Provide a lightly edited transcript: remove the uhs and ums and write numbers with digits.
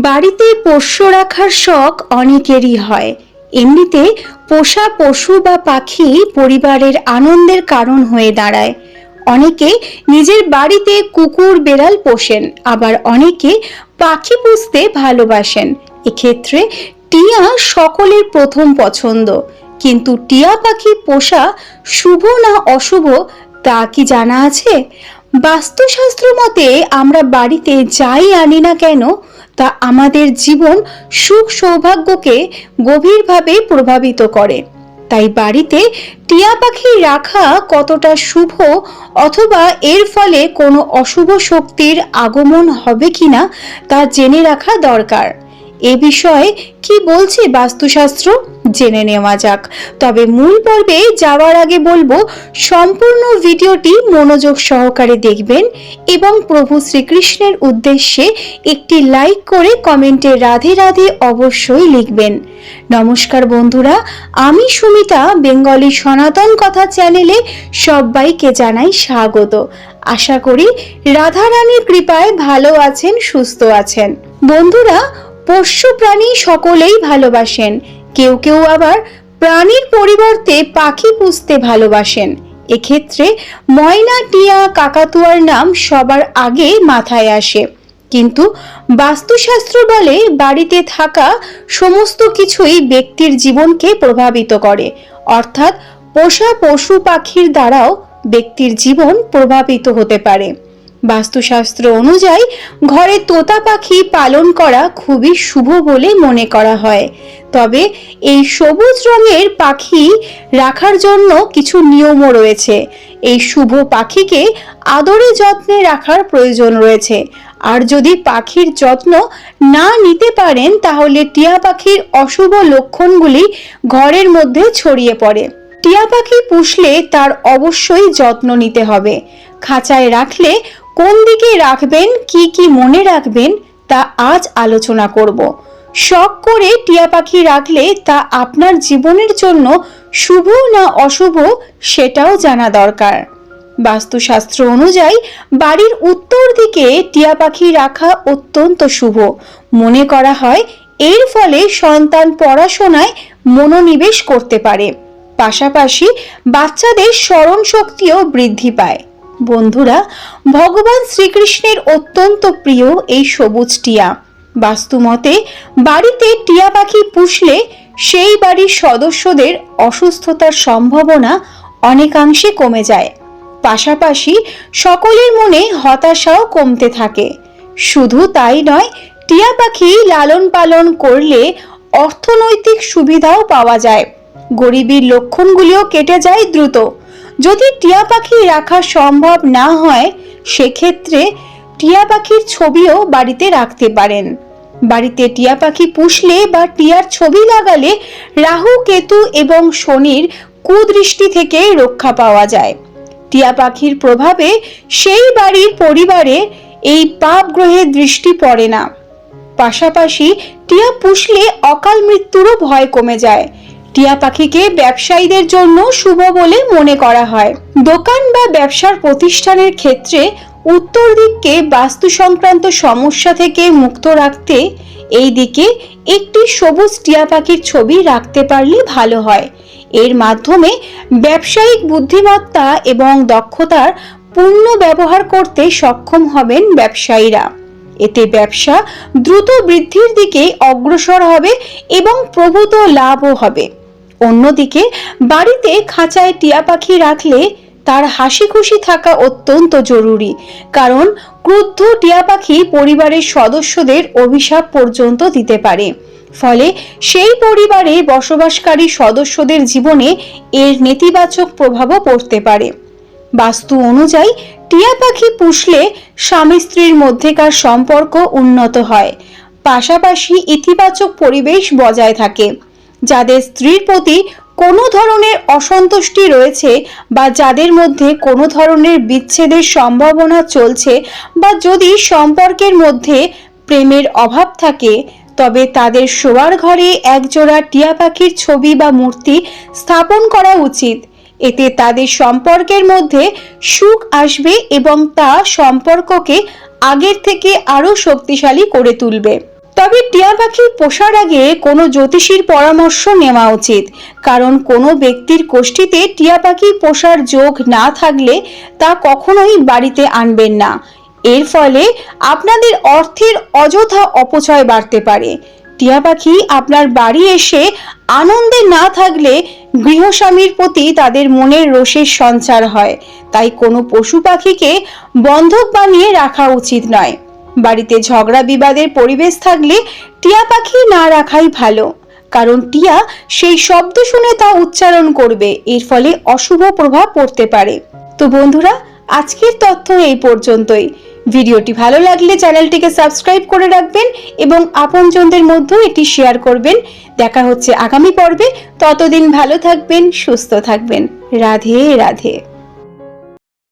বাড়িতে পোষ্য রাখার শখ অনেকেরই হয়। এমনিতে পোষা পশু বা পাখি পরিবারের আনন্দের কারণ হয়ে দাঁড়ায়। অনেকে নিজের বাড়িতে কুকুর বেড়াল পোষেন, আবার অনেকে পাখি পুষতে ভালোবাসেন। এক্ষেত্রে টিয়া সকলের প্রথম পছন্দ। কিন্তু টিয়া পাখি পোষা শুভ না অশুভ তা কি জানা আছে? বাস্তুশাস্ত্র মতে আমরা বাড়িতে যাই আনি না কেন তা আমাদের জীবন সুখ সৌভাগ্যকে গভীরভাবে প্রভাবিত করে। তাই বাড়িতে টিয়া পাখি রাখা কতটা শুভ অথবা এর ফলে কোনো অশুভ শক্তির আগমন হবে কিনা তা জেনে রাখা দরকার। এ বিষয়ে কি বলছে বাস্তুশাস্ত্র জেনে নেওয়া যাক। তবে মূল পর্বে যাওয়ার আগে বলবো, সম্পূর্ণ ভিডিওটি মনোযোগ সহকারে দেখবেন এবং প্রভু শ্রীকৃষ্ণের উদ্দেশ্যে একটি লাইক করে কমেন্টে রাধে রাধে অবশ্যই লিখবেন। নমস্কার বন্ধুরা, আমি সুমিতা বেঙ্গলি সনাতন কথা চ্যানেলে সবাইকে জানাই স্বাগত। আশা করি রাধারানীর কৃপায় ভালো আছেন, সুস্থ আছেন। বন্ধুরা, পোষ্য প্রাণী সকলেই ভালোবাসেন, কেউ কেউ আবার প্রাণীর পরিবর্তে পাখি পুষতে ভালোবাসেন। এক্ষেত্রে ময়না, টিয়া, কাকাতুয়ার নাম সবার আগে মাথায় আসে। কিন্তু বাস্তুশাস্ত্র বলে বাড়িতে থাকা সমস্ত কিছুই ব্যক্তির জীবনকে প্রভাবিত করে, অর্থাৎ পোষা পশু পাখির দ্বারাও ব্যক্তির জীবন প্রভাবিত হতে পারে। বাস্তুশাস্ত্র অনুযায়ী ঘরে তোতা পাখি পালন করা খুবই শুভ বলে মনে করা হয়। তবে এই সবুজ রঙের পাখি রাখার জন্য কিছু নিয়মও রয়েছে। এই শুভ পাখিকে আদরে যত্নে রাখার প্রয়োজন রয়েছে। আর যদি পাখির যত্ন না নিতে পারেন তাহলে টিয়া পাখির অশুভ লক্ষণগুলি ঘরের মধ্যে ছড়িয়ে পড়ে। টিয়া পাখি পুষলে তার অবশ্যই যত্ন নিতে হবে। খাঁচায় রাখলে কোন দিকে রাখবেন, কি কি মনে রাখবেন তা আজ আলোচনা করব। শখ করে টিয়া পাখি রাখলে তা আপনার জীবনের জন্য শুভ না অশুভ সেটাও জানা দরকার। বাস্তুশাস্ত্র অনুযায়ী বাড়ির উত্তর দিকে টিয়া পাখি রাখা অত্যন্ত শুভ মনে করা হয়। এর ফলে সন্তান পড়াশোনায় মনোনিবেশ করতে পারে, পাশাপাশি বাচ্চাদের স্মরণ শক্তিও বৃদ্ধি পায়। বন্ধুরা, ভগবান শ্রীকৃষ্ণের অত্যন্ত প্রিয় এই সবুজ টিয়া। বাস্তুমতে বাড়িতে টিয়া পাখি পুষলে সেই বাড়ির সদস্যদের অসুস্থতার সম্ভাবনা অনেকাংশে কমে যায়, পাশাপাশি সকলের মনে হতাশাও কমতে থাকে। শুধু তাই নয়, টিয়া পাখি লালন পালন করলে অর্থনৈতিক সুবিধাও পাওয়া যায়, গরিবীর লক্ষণগুলিও কেটে যায় দ্রুত। যদি টিয়া পাখি রাখা সম্ভব না হয় সেক্ষেত্রে টিয়া পাখির ছবিও বাড়িতে রাখতে পারেন। বাড়িতে টিয়া পাখি পুষলে বা টিয়ার ছবি লাগালে রাহু, কেতু এবং শনির কুদৃষ্টি থেকে রক্ষা পাওয়া যায়। টিয়া পাখির প্রভাবে সেই বাড়ির পরিবারে এই পাপ গ্রহের দৃষ্টি পড়ে না। পাশাপাশি টিয়া পুষলে অকাল মৃত্যুরও ভয় কমে যায়। টিয়া পাখিকে ব্যবসায়ীদের জন্য শুভ বলে মনে করা হয়। দোকান বা ব্যবসার প্রতিষ্ঠানের ক্ষেত্রে উত্তর দিককে বাস্তু সংক্রান্ত সমস্যা থেকে মুক্ত রাখতে এই দিকে একটি সবুজ টিয়া পাখির ছবি রাখতে পারলে ভালো হয়। এর মাধ্যমে ব্যবসায়িক বুদ্ধিমত্তা এবং দক্ষতার পূর্ণ ব্যবহার করতে সক্ষম হবেন ব্যবসায়ীরা। এতে ব্যবসা দ্রুত বৃদ্ধির দিকে অগ্রসর হবে এবং প্রভূত লাভও হবে। অন্যদিকে বাড়িতে খাঁচায় টিয়া পাখি রাখলে তার হাসি খুশি থাকা অত্যন্ত জরুরি, কারণ ক্রুদ্ধ টিয়া পাখি পরিবারের সদস্যদের অভিশাপ পর্যন্ত দিতে পারে। ফলে সেই পরিবারে বসবাসকারী সদস্যদের জীবনে এর নেতিবাচক প্রভাবও পড়তে পারে। বাস্তু অনুযায়ী টিয়া পাখি পুষলে স্বামী স্ত্রীর মধ্যেকার সম্পর্ক উন্নত হয়, পাশাপাশি ইতিবাচক পরিবেশ বজায় থাকে। যাদের স্ত্রীর প্রতি কোনো ধরনের অসন্তুষ্টি রয়েছে বা যাদের মধ্যে কোনো ধরনের বিচ্ছেদের সম্ভাবনা চলছে বা যদি সম্পর্কের মধ্যে প্রেমের অভাব থাকে, তবে তাদের শোয়ার ঘরে একজোড়া টিয়া পাখির ছবি বা মূর্তি স্থাপন করা উচিত। এতে তাদের সম্পর্কের মধ্যে সুখ আসবে এবং তা সম্পর্ককে আগের থেকে আরো শক্তিশালী করে তুলবে। তবে টিয়া পাখি পোষার আগে কোনো জ্যোতিষীর পরামর্শ নেওয়া উচিত, কারণ কোনো ব্যক্তির কোষ্ঠীতে টিয়া পাখি পোষার যোগ না থাকলে তা কখনোই বাড়িতে আনবেন না। এর ফলে আপনাদের অর্থের অযথা অপচয় বাড়তে পারে। টিয়া পাখি আপনার বাড়ি এসে আনন্দে না থাকলে গৃহস্বামীর প্রতি তাদের মনের রোষের সঞ্চার হয়। তাই কোনো পশু পাখিকে বন্ধক বানিয়ে রাখা উচিত নয়। বাড়িতে ঝগড়া বিবাদের পরিবেশ থাকলে টিয়া পাখি না রাখাই ভালো, কারণ টিয়া সেই শব্দ শুনে তা উচ্চারণ করবে, এর ফলে অশুভ প্রভাব পড়তে পারে। তো বন্ধুরা, আজকের তথ্য এই পর্যন্তই। ভিডিওটি ভালো লাগলে চ্যানেলটিকে সাবস্ক্রাইব করে রাখবেন এবং আপনজনদের মধ্যেও এটি শেয়ার করবেন। দেখা হচ্ছে আগামী পর্বে। ততদিন ভালো থাকবেন, সুস্থ থাকবেন। রাধে রাধে।